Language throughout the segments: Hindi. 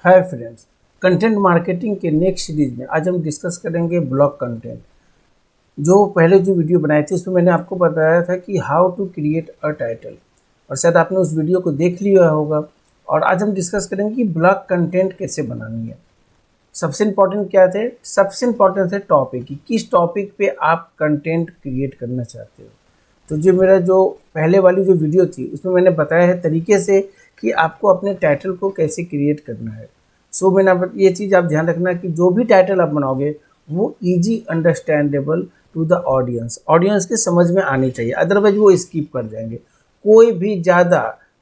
हाय फ्रेंड्स, कंटेंट मार्केटिंग के नेक्स्ट सीरीज में आज हम डिस्कस करेंगे ब्लॉग कंटेंट। जो पहले जो वीडियो बनाई थी उसमें मैंने आपको बताया था कि how to create a title, और शायद आपने उस वीडियो को देख लिया होगा। और आज हम डिस्कस करेंगे कि ब्लॉग कंटेंट कैसे बनानी है। सबसे इम्पोर्टेंट क्या थे? सबसे इम्पोर्टेंट थे टॉपिक, कि किस टॉपिक पे आप कंटेंट क्रिएट करना चाहते हो। तो जो पहले वाली जो वीडियो थी उसमें मैंने बताया है तरीके से कि आपको अपने टाइटल को कैसे क्रिएट करना है। सो मैंने ये चीज़ आप ध्यान रखना कि जो भी टाइटल आप बनाओगे वो easy understandable to the audience के समझ में आनी चाहिए, अदरवाइज वो स्किप कर जाएंगे। कोई भी ज़्यादा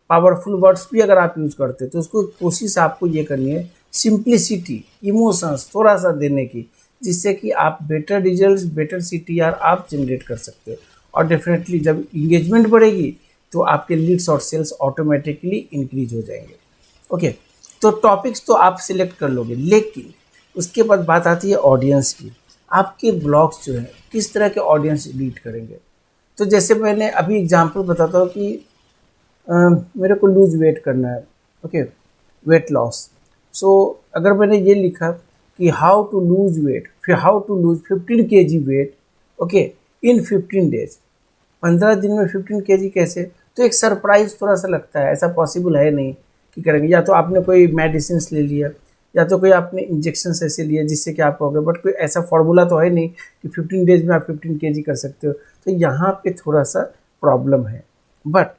पावरफुल वर्ड्स भी अगर आप यूज़ करते हो तो उसको कोशिश आपको ये करनी है सिंप्लिसिटी, इमोशंस थोड़ा सा देने की, जिससे कि आप बेटर रिजल्ट्स, बेटर सीटीआर आप जनरेट कर सकते हो। और डेफिनेटली जब इंगेजमेंट बढ़ेगी तो आपके लीड्स और सेल्स ऑटोमेटिकली इंक्रीज हो जाएंगे। ओके, तो टॉपिक्स तो आप सिलेक्ट कर लोगे, लेकिन उसके बाद बात आती है ऑडियंस की। आपके ब्लॉग्स जो है किस तरह के ऑडियंस लीड करेंगे। तो जैसे मैंने अभी एग्जांपल बताता हूँ कि मेरे को लूज वेट करना है, ओके, वेट लॉस। सो अगर मैंने ये लिखा कि हाउ टू लूज वेट, फिर how to lose 15 kg weight, okay, in 15 days, 15 दिन में 15 kg कैसे, तो एक सरप्राइज थोड़ा सा लगता है। ऐसा पॉसिबल है नहीं कि करेंगे। या तो आपने कोई मेडिसिन ले लिया, या तो कोई आपने इंजेक्शन ऐसे लिए जिससे कि आप हो गए, बट कोई ऐसा फॉर्मूला तो है नहीं कि 15 डेज में आप 15 kg कर सकते हो। तो यहाँ पे थोड़ा सा प्रॉब्लम है। But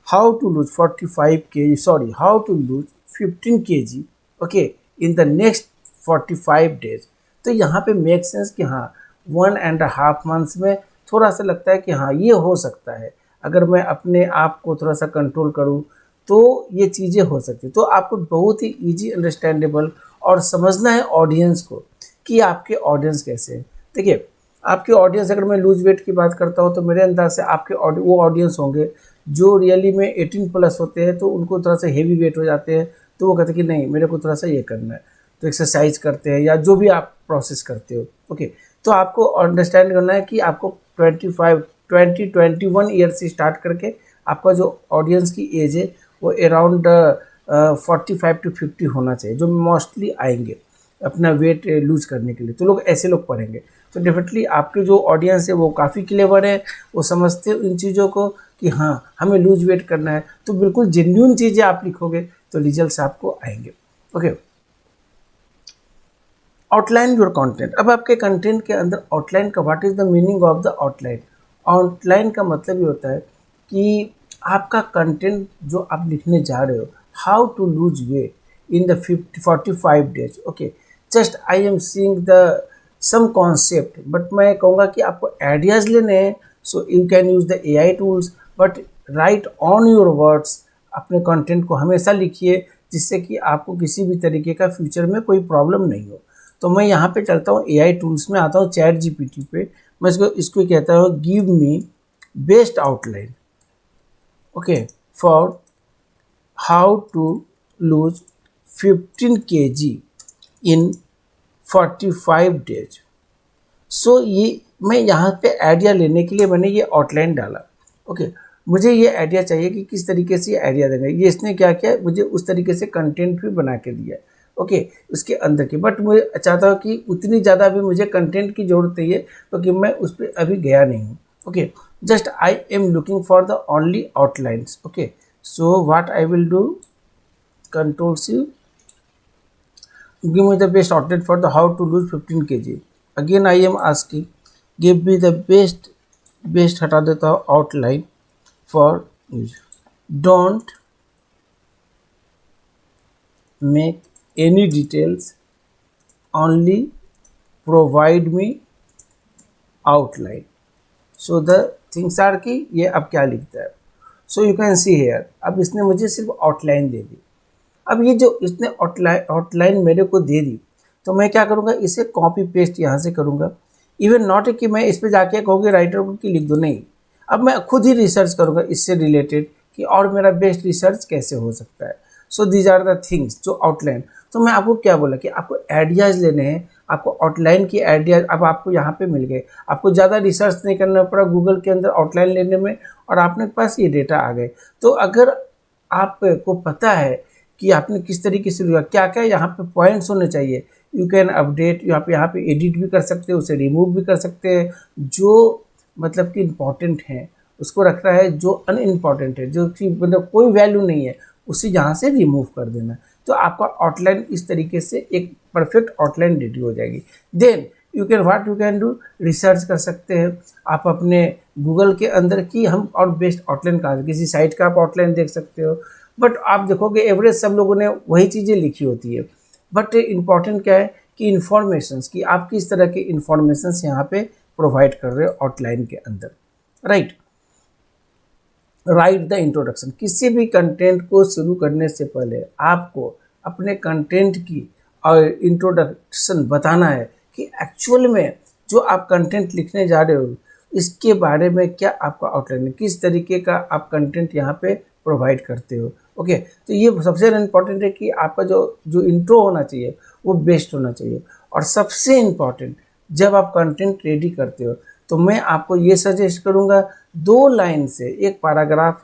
how to lose 45 kg, sorry, how to lose 15 kg, okay, in the next 45 days, तो यहाँ पे मेक सेंस कि हाँ 1.5 मंथ्स में थोड़ा सा लगता है कि हाँ ये हो सकता है। अगर मैं अपने आप को थोड़ा सा कंट्रोल करूँ तो ये चीज़ें हो सकती है। तो आपको बहुत ही इजी अंडरस्टैंडेबल और समझना है ऑडियंस को कि आपके ऑडियंस कैसे हैं। देखिए, आपके ऑडियंस, अगर मैं लूज वेट की बात करता हूँ तो मेरे अंदाज से आपके वो ऑडियंस होंगे जो रियली में 18+ होते हैं, तो उनको थोड़ा सा हेवी वेट हो जाते हैं, तो वो कहते हैं कि नहीं मेरे को थोड़ा सा ये करना है, तो एक्सरसाइज करते हैं या जो भी आप प्रोसेस करते हो। ओके, तो आपको अंडरस्टैंड करना है कि आपको 21 ईयर से स्टार्ट करके आपका जो ऑडियंस की एज है वो अराउंड 45 to 50 होना चाहिए, जो मोस्टली आएंगे अपना वेट लूज करने के लिए। तो लोग ऐसे लोग पढ़ेंगे। तो डेफिनेटली आपके जो ऑडियंस है वो काफ़ी क्लेवर है, वो समझते हैं इन चीज़ों को कि हाँ हमें लूज वेट करना है। तो बिल्कुल जेन्यून चीज़ें आप लिखोगे तो रिजल्ट्स आपको आएंगे। Okay, outline your content. अब आपके कंटेंट के अंदर आउटलाइन का, what is the meaning of the outline? Outline का मतलब ये होता है कि आपका कंटेंट जो आप लिखने जा रहे हो, how to lose weight in the 45 days, okay, just I am seeing the some concept, but मैं कहूँगा कि आपको आइडियाज़ लेने हैं। So you can use the AI tools, but write on your words. अपने कंटेंट को हमेशा लिखिए जिससे कि आपको किसी भी तरीके का फ्यूचर में कोई प्रॉब्लम नहीं हो। तो मैं यहाँ पे चलता हूँ AI टूल्स में, आता हूँ ChatGPT पे। मैं इसको कहता हूँ give me best outline, okay, for how to lose 15 kg in 45 days. So ये मैं यहाँ पे आइडिया लेने के लिए मैंने ये आउटलाइन डाला। ओके, मुझे ये आइडिया चाहिए कि किस तरीके से ये आइडिया देंगे। ये इसने क्या किया, मुझे उस तरीके से कंटेंट भी बना के दिया। ओके, उसके अंदर की, बट मैं चाहता हूँ कि उतनी ज़्यादा भी मुझे कंटेंट की ज़रूरत नहीं है, क्योंकि मैं उस पर अभी गया नहीं हूँ। Okay, just I am looking for the only outlines. Okay, so what I will do, Ctrl+C, give me the best outlet for the how to lose 15 kg. Again I am asking, give me the best हटा देता हूँ outline for use. Don't make any details, only provide me outline. So the things are कि ये अब क्या लिखता है। So you can see here, अब इसने मुझे सिर्फ आउटलाइन दे दी। अब ये जो इसने आउटलाइन मेरे को दे दी, तो मैं क्या करूँगा, इसे कॉपी पेस्ट यहाँ से करूँगा। इवन नॉट कि मैं इस पर जाके कहूँगी राइटर को कि लिख दो, नहीं। अब मैं खुद ही रिसर्च करूँगा इससे रिलेटेड कि और मेरा बेस्ट रिसर्च कैसे हो सकता है। So these are the things जो आउटलाइन। तो मैं आपको क्या बोला कि आपको आइडियाज़ लेने हैं, आपको आउटलाइन की आइडियाज अब आपको यहाँ पे मिल गए। आपको ज़्यादा रिसर्च नहीं करना पड़ा गूगल के अंदर आउटलाइन लेने में, और आपने पास ये डेटा आ गए। तो अगर आपको पता है कि आपने किस तरीके से लिखा, क्या क्या यहाँ पे पॉइंट्स होने चाहिए। यू कैन अपडेट, यहाँ पे एडिट भी कर सकते हो, उसे रिमूव भी कर सकते हैं। जो मतलब कि इम्पॉर्टेंट है उसको रखना है, जो अनइम्पॉर्टेंट है, जो कि मतलब कोई वैल्यू नहीं है, उसे यहाँ से रिमूव कर देना। तो आपका आउटलाइन इस तरीके से एक परफेक्ट आउटलाइन रेडी हो जाएगी। Then you can do, research कर सकते हैं आप अपने गूगल के अंदर कि हम और बेस्ट आउटलाइन कहाँ से, किसी साइट का आप आउटलाइन देख सकते हो। बट आप देखोगे एवरेज सब लोगों ने वही चीज़ें लिखी होती है। बट इम्पॉर्टेंट क्या है कि इन्फॉर्मेशंस, कि आप किस तरह के इन्फॉर्मेशंस यहाँ पे प्रोवाइड कर रहे हो आउटलाइन के अंदर। राइट द इंट्रोडक्शन, किसी भी कंटेंट को शुरू करने से पहले आपको अपने कंटेंट की और इंट्रोडक्शन बताना है कि एक्चुअल में जो आप कंटेंट लिखने जा रहे हो इसके बारे में क्या आपका आउटलाइन है, किस तरीके का आप कंटेंट यहाँ पे प्रोवाइड करते हो। ओके, तो ये सबसे इम्पॉर्टेंट है कि आपका जो इंट्रो होना चाहिए वो बेस्ट होना चाहिए। और सबसे इम्पॉर्टेंट, जब आप कंटेंट रेडी करते हो तो मैं आपको ये सजेस्ट करूँगा 2 लाइन से एक पैराग्राफ,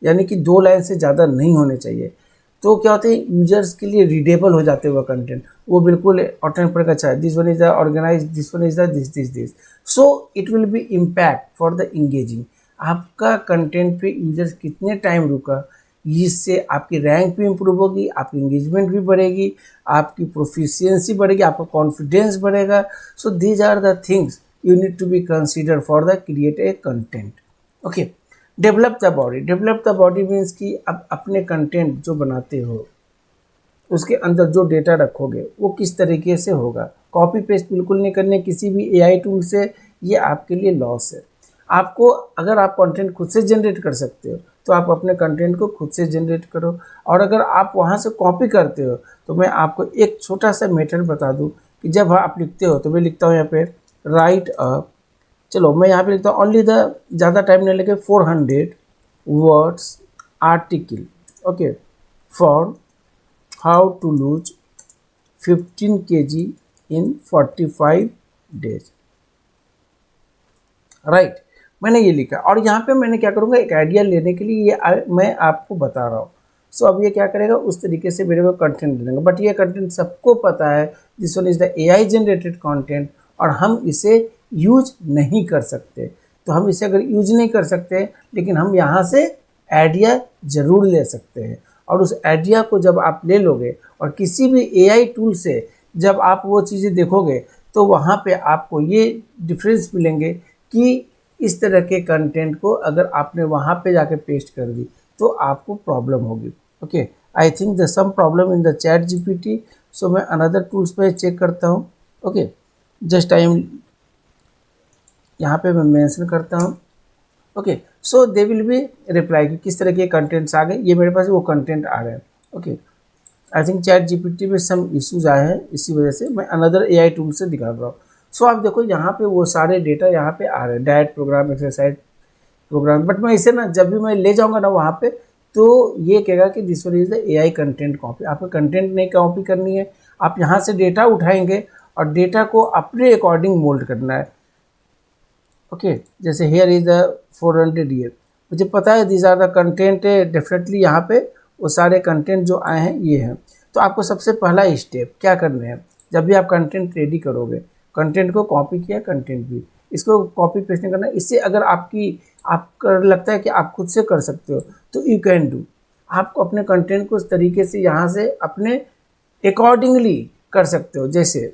यानी कि 2 लाइन से ज़्यादा नहीं होने चाहिए। तो क्या होता है, यूजर्स के लिए रीडेबल हो जाते हैं वो कंटेंट, वो बिल्कुल ऑटोमेटिक पड़ेगा, अच्छा this one is the organize, this one is the this, so it will be impact for the engaging. आपका कंटेंट पे यूजर्स कितने टाइम रुका, इससे आपकी रैंक भी इम्प्रूव होगी, आपकी इंगेजमेंट भी बढ़ेगी, आपकी प्रोफिशिएंसी बढ़ेगी, आपका कॉन्फिडेंस बढ़ेगा। So these are the things you need to be considered for the create a content. Okay, develop the body means कि अब अपने कंटेंट जो बनाते हो उसके अंदर जो डेटा रखोगे वो किस तरीके से होगा। कॉपी पेस्ट बिल्कुल नहीं करने किसी भी एआई टूल से, ये आपके लिए लॉस है। आपको, अगर आप कंटेंट खुद से जनरेट कर सकते हो तो आप अपने कंटेंट को खुद से जनरेट करो, और अगर आप वहाँ से कॉपी करते हो तो मैं आपको एक छोटा सा मेथड बता दूँ कि जब आप लिखते हो, तो मैं लिखता हूँ यहाँ पे राइट अप, चलो मैं यहाँ पे लिखता हूँ ओनली द, ज़्यादा टाइम नहीं लगे, 400 words article, okay, for how to lose 15 kg in 45 days. Right, मैंने ये लिखा, और यहाँ पे मैंने क्या करूँगा, एक आइडिया लेने के लिए ये मैं आपको बता रहा हूँ। सो अब ये क्या करेगा, उस तरीके से मेरे को कंटेंट देगा। बट ये कंटेंट सबको पता है, this one is the AI generated content, और हम इसे यूज नहीं कर सकते। तो हम इसे अगर यूज नहीं कर सकते, लेकिन हम यहाँ से आइडिया ज़रूर ले सकते हैं। और उस आइडिया को जब आप ले लोगे और किसी भी एआई टूल से जब आप वो चीज़ें देखोगे, तो वहाँ पे आपको ये डिफरेंस मिलेंगे कि इस तरह के कंटेंट को अगर आपने वहाँ पे जाके पेस्ट कर दी तो आपको प्रॉब्लम होगी। Okay, I think the some problem in the ChatGPT, so मैं अनदर टूल्स पे चेक करता हूँ। ओके, जस्ट टाइम यहाँ पे मैं मेंशन करता हूँ। Okay, so they will be reply कि किस तरह के कंटेंट्स आ गए, ये मेरे पास वो कंटेंट आ रहे हैं। Okay, I think chat GPT में सम इश्यूज आए हैं, इसी वजह से मैं अनदर एआई टूल से दिखा रहा हूँ। सो आप देखो यहाँ पे वो सारे डेटा यहाँ पे आ रहे हैं, diet program, exercise program. But मैं इसे ना जब भी मैं ले जाऊँगा ना वहाँ पे, तो ये कहेगा कि this one is the AI content copy. आपको कंटेंट नहीं कॉपी करनी है, आप यहाँ से डेटा उठाएंगे और डेटा को अपने अकॉर्डिंग मोल्ड करना है। ओके, जैसे हेयर इज द 400 ईयर, मुझे पता है these are the content, definitely यहाँ पे वो सारे कंटेंट जो आए हैं ये हैं। तो आपको सबसे पहला स्टेप क्या करना है, जब भी आप कंटेंट रेडी करोगे, कंटेंट को कॉपी किया, कंटेंट भी इसको कॉपी पेस्ट नहीं करना। इससे अगर आपको लगता है कि आप खुद से कर सकते हो तो यू कैन डू, आपको अपने कंटेंट को इस तरीके से यहाँ से अपने अकॉर्डिंगली कर सकते हो। जैसे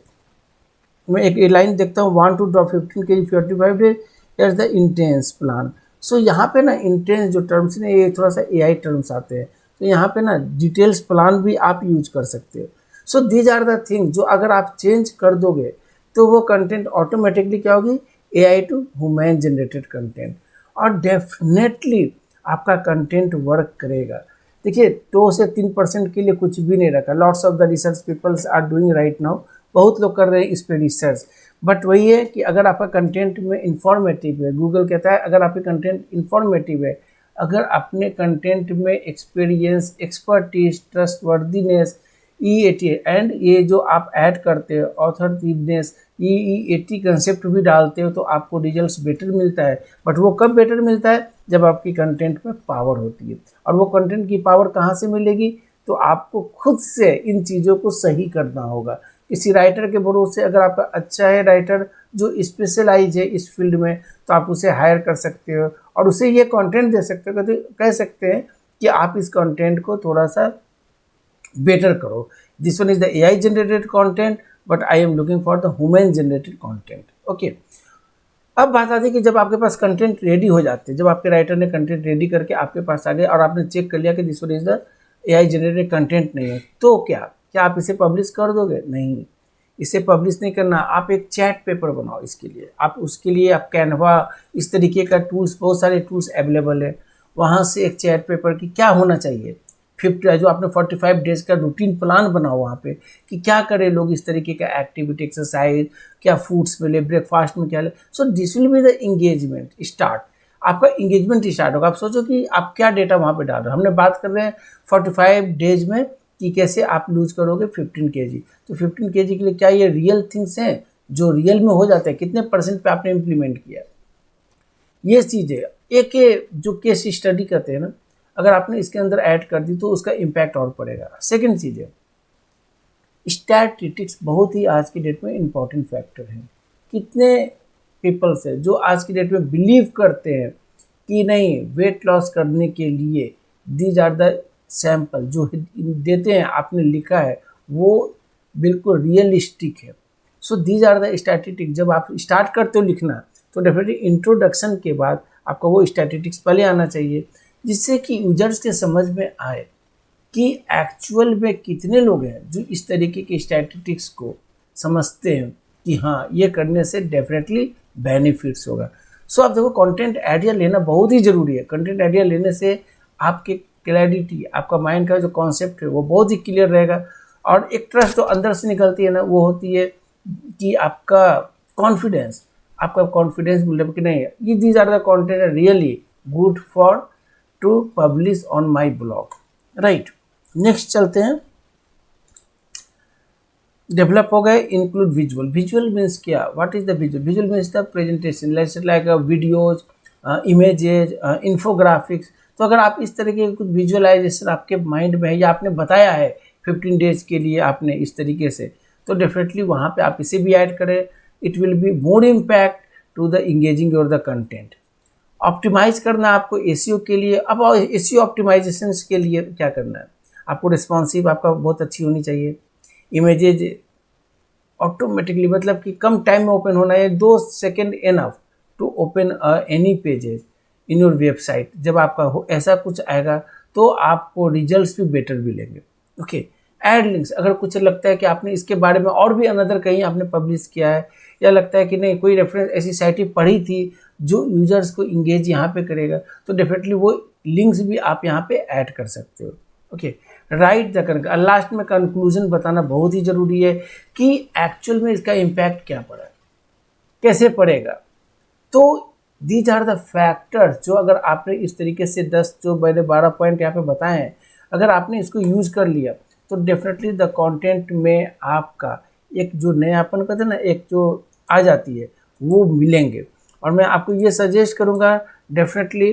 मैं एक लाइन देखता हूँ, 1 to drop 15 kg 45 days, here's the intense plan. So यहाँ पे ना इंटेंस जो टर्म्स ने, ये थोड़ा सा एआई टर्म्स आते हैं, तो यहाँ पे ना डिटेल्स प्लान भी आप यूज कर सकते हो। So these are the thing जो अगर आप चेंज कर दोगे तो वो कंटेंट ऑटोमेटिकली क्या होगी, AI to human generated content, और डेफिनेटली आपका कंटेंट वर्क करेगा। देखिए 2 से 3% के लिए कुछ भी नहीं रखा। Lots of the research peoples are doing right now, बहुत लोग कर रहे हैं इस पर रिसर्च। बट वही है कि अगर आपका कंटेंट में इंफॉर्मेटिव है, गूगल कहता है अगर आपके कंटेंट इंफॉर्मेटिव है, अगर अपने कंटेंट में experience, expertise, trustworthiness, EAT and ये जो आप ऐड करते हो ऑथरटिवनेस, EAT कंसेप्ट भी डालते हो, तो आपको रिजल्ट्स बेटर मिलता है। बट वो कब बेटर मिलता है, जब आपकी कंटेंट में पावर होती है। और वो कंटेंट की पावर कहाँ से मिलेगी, तो आपको खुद से इन चीज़ों को सही करना होगा। किसी राइटर के भरोसे, अगर आपका अच्छा है राइटर जो स्पेशलाइज है इस फील्ड में, तो आप उसे हायर कर सकते हो और उसे ये कंटेंट दे सकते हो, कह सकते हैं कि आप इस कंटेंट को थोड़ा सा बेटर करो। This one is the AI generated content, but I am looking for the human generated content. Okay, अब बात आती है कि जब आपके पास कंटेंट रेडी हो जाते हैं, जब आपके राइटर ने कंटेंट रेडी करके आपके पास आ गए और आपने चेक कर लिया कि this one is the AI generated content नहीं है, तो क्या आप इसे पब्लिश कर दोगे? नहीं, इसे पब्लिश नहीं करना। आप एक चैट पेपर बनाओ इसके लिए। आप उसके लिए आप कैनवा, इस तरीके का टूल्स, बहुत सारे टूल्स अवेलेबल है। वहाँ से एक चैट पेपर की क्या होना चाहिए, 50 जो आपने 45 डेज का रूटीन प्लान बनाओ वहाँ पे कि क्या करें लोग, इस तरीके का एक्टिविटी, एक्सरसाइज, क्या फूड्स मिले, ब्रेकफास्ट में क्या ले। So this will be the engagement start. आपका इंगेजमेंट स्टार्ट होगा। आप सोचो कि आप क्या डेटा वहाँ पे डाल रहे हो। हमने बात कर रहे हैं 45 डेज में कि कैसे आप लूज करोगे 15 kg। तो 15 kg के लिए क्या ये रियल थिंग्स हैं जो रियल में हो जाते हैं? कितने % पे आपने इम्प्लीमेंट किया? ये चीज़ें एक जो केस स्टडी करते हैं ना, अगर आपने इसके अंदर ऐड कर दी तो उसका इम्पैक्ट और पड़ेगा। सेकंड चीज़ है स्टैटिस्टिक्स, बहुत ही आज की डेट में इम्पॉर्टेंट फैक्टर है। कितने पीपल्स है जो आज की डेट में बिलीव करते हैं कि नहीं, वेट लॉस करने के लिए दीज आर द सैंपल जो देते हैं, आपने लिखा है वो बिल्कुल रियलिस्टिक है। So these are the statistics. जब आप स्टार्ट करते हो लिखना तो डेफिनेटली इंट्रोडक्शन के बाद आपका वो स्टैटिस्टिक्स पहले आना चाहिए, जिससे कि यूजर्स के समझ में आए कि एक्चुअल में कितने लोग हैं जो इस तरीके के स्टैटिस्टिक्स को समझते हैं कि हाँ, ये करने से डेफिनेटली बेनिफिट्स होगा। सो आप देखो, कंटेंट आइडिया लेना बहुत ही ज़रूरी है। कंटेंट आइडिया लेने से आपके क्लैरिटी, आपका माइंड का जो कॉन्सेप्ट है वो बहुत ही क्लियर रहेगा। और एक ट्रस्ट जो अंदर से निकलती है ना, वो होती है कि आपका कॉन्फिडेंस बिल्डअप कि नहीं, ये these are the content are really good for to publish on my blog, right. Next चलते हैं। डेवलप हो गए, इंक्लूड विजुअल। विजुअल मीन्स क्या? What is the visual? Visual means the presentation, like videos, images, infographics. तो अगर आप इस तरीके के कुछ विजुअलाइजेशन आपके माइंड में है या आपने बताया है 15 डेज के लिए आपने इस तरीके से, तो डेफिनेटली वहाँ पे आप इसे भी ऐड करें। It will be more impact to the engaging और द कंटेंट। ऑप्टिमाइज करना आपको एसईओ के लिए। अब एसईओ ऑप्टिमाइजेशन के लिए क्या करना है? आपको रिस्पॉन्सिव आपका बहुत अच्छी होनी चाहिए। इमेजेज ऑटोमेटिकली, मतलब कि कम टाइम में ओपन होना है, 2 second enough to open any pages in your website. जब आपका ऐसा कुछ आएगा तो आपको रिजल्ट्स भी बेटर मिलेंगे। Okay, add links. अगर कुछ लगता है कि आपने इसके बारे में और भी अनदर कहीं आपने पब्लिश किया है, या लगता है कि नहीं कोई रेफरेंस ऐसी साइट ही पढ़ी थी जो यूजर्स को इंगेज यहाँ पे करेगा, तो डेफिनेटली वो लिंक्स भी आप यहाँ पे ऐड कर सकते हो। ओके, राइट द लास्ट में कंक्लूजन बताना बहुत ही ज़रूरी है कि एक्चुअल में इसका इम्पैक्ट क्या पड़ा, कैसे पड़ेगा। तो दीज आर द फैक्टर्स जो अगर आपने इस तरीके से 10 जो मैंने 12 पॉइंट यहाँ पे बताए हैं, अगर आपने इसको यूज़ कर लिया तो डेफिनेटली द कंटेंट में आपका एक जो नयापन कहते हैं ना, एक जो आ जाती है वो मिलेंगे। और मैं आपको ये सजेस्ट करूँगा डेफिनेटली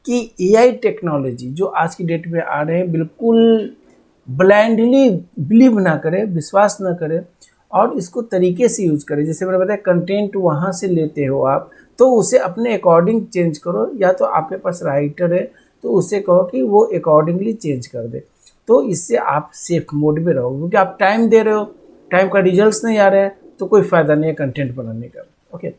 कि एआई टेक्नोलॉजी जो आज की डेट में आ रहे हैं, बिल्कुल ब्लाइंडली बिलीव ना करें, विश्वास ना करें, और इसको तरीके से यूज़ करें। जैसे मैंने बताया, कंटेंट वहाँ से लेते हो आप तो उसे अपने अकॉर्डिंग चेंज करो, या तो आपके पास राइटर है तो उससे कहो कि वो अकॉर्डिंगली चेंज कर दे। तो इससे आप सेफ मोड में रहो, क्योंकि आप टाइम दे रहे हो, टाइम का रिजल्ट्स नहीं आ रहे हैं तो कोई फ़ायदा नहीं है कंटेंट बनाने का। ओके,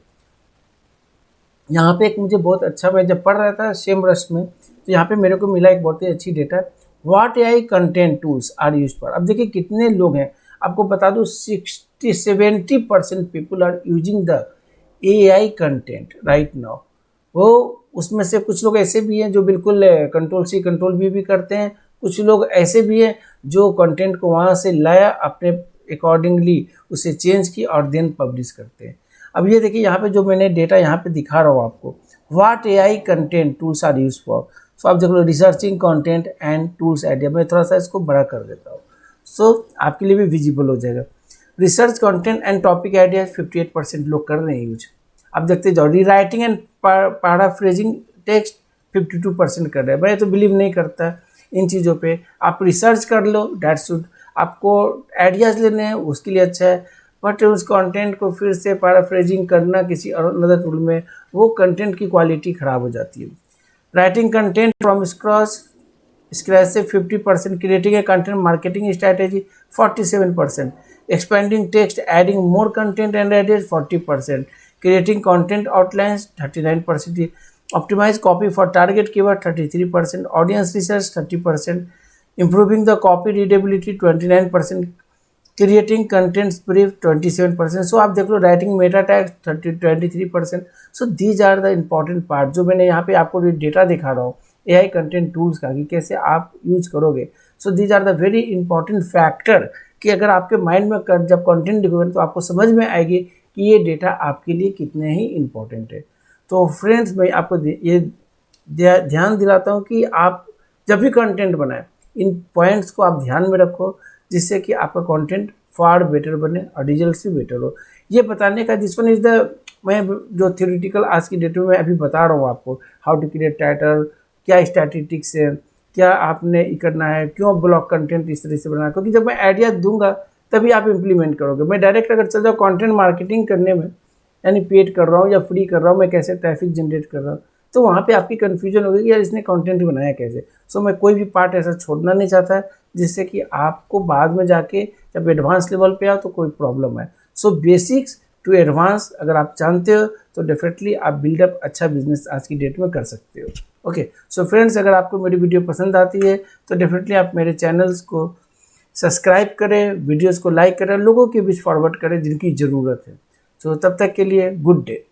यहाँ पे एक मुझे बहुत अच्छा, मैं जब पढ़ रहा था सेम रश में, तो यहाँ पे मेरे को मिला एक बहुत ही अच्छी data, what AI content tools are use for. अब देखिए कितने लोग हैं, आपको बता दूँ 60-70% people are using the AI content right now. वो उसमें से कुछ लोग ऐसे भी हैं जो बिल्कुल कंट्रोल सी कंट्रोल भी करते हैं, कुछ लोग ऐसे भी हैं जो कंटेंट को वहाँ से लाया, अपने अकॉर्डिंगली उसे चेंज की और देन पब्लिश करते हैं। अब ये देखिए यहाँ पे जो मैंने डेटा यहाँ पे दिखा रहा हूँ आपको, what AI content tools are use for. So आप देख लो, researching content and tools idea. मैं थोड़ा सा इसको बड़ा कर देता हूँ सो आपके लिए भी विजिबल हो जाएगा। Research content and topic idea 58% लोग कर रहे हैं यूज। आप देखते जाओ, री राइटिंग एंड पैराफ्रेजिंग टेक्स्ट 52% कर रहे हैं। मैं तो बिलीव नहीं करता इन चीज़ों पे आप रिसर्च कर लो, डैट शुड, आपको आइडियाज़ लेने हैं उसके लिए अच्छा है, बट उस कंटेंट को फिर से पैराफ्रेजिंग करना किसी अनदर टूल में, वो कंटेंट की क्वालिटी ख़राब हो जाती है। राइटिंग कंटेंट फ्रॉम स्क्रैच से 50%, creating a content marketing strategy 47%, expanding text adding more content and edit 40%, creating content outlines 39%, optimize copy for target keyword 33%, audience research 30%, improving the copy readability 29%, creating contents brief 27%। So आप देख लो writing meta tag 23%। So these are the important part जो मैंने यहाँ पे आपको डेटा दिखा रहा हूँ AI कंटेंट टूल्स का कि कैसे आप यूज करोगे। So these are the very important factor कि अगर आपके माइंड में जब कंटेंट लिखोगे तो आपको समझ में आएगी कि ये डेटा आपके लिए कितने ही इम्पोर्टेंट है। तो फ्रेंड्स मैं आपको ये ध्यान दिलाता हूँ कि आप जब भी कंटेंट बनाएं इन पॉइंट्स को आप ध्यान में रखो, जिससे कि आपका कंटेंट फार बेटर बने और रिजल्ट भी बेटर हो। ये बताने का दिस वन इज द, मैं जो थ्योरेटिकल आज की डेट में मैं अभी बता रहा हूँ आपको, हाउ टू क्रिएट टाइटल, क्या स्टैटिस्टिक्स है, क्या आपने करना है, क्यों ब्लॉग कंटेंट इस तरह से बनाना, क्योंकि जब मैं आइडिया दूंगा तभी आप इम्प्लीमेंट करोगे। मैं डायरेक्ट अगर चल जाऊँ कंटेंट मार्केटिंग करने में, यानी पेड कर रहा हूँ या फ्री कर रहा हूँ, मैं कैसे ट्रैफिक जनरेट कर रहा हूँ, तो वहाँ पे आपकी कन्फ्यूजन होगी कि यार इसने कंटेंट बनाया कैसे। सो मैं कोई भी पार्ट ऐसा छोड़ना नहीं चाहता जिससे कि आपको बाद में जाके जब एडवांस लेवल पे आओ तो कोई प्रॉब्लम है। सो बेसिक्स टू एडवांस अगर आप जानते हो तो डेफिनेटली आप बिल्डअप अच्छा बिजनेस आज की डेट में कर सकते हो। ओके, सो फ्रेंड्स अगर आपको मेरी वीडियो पसंद आती है तो डेफिनेटली आप मेरे चैनल्स को सब्सक्राइब करें, वीडियोज़ को लाइक करें, लोगों के बीच फॉरवर्ड करें जिनकी ज़रूरत है। सो तब तक के लिए गुड डे।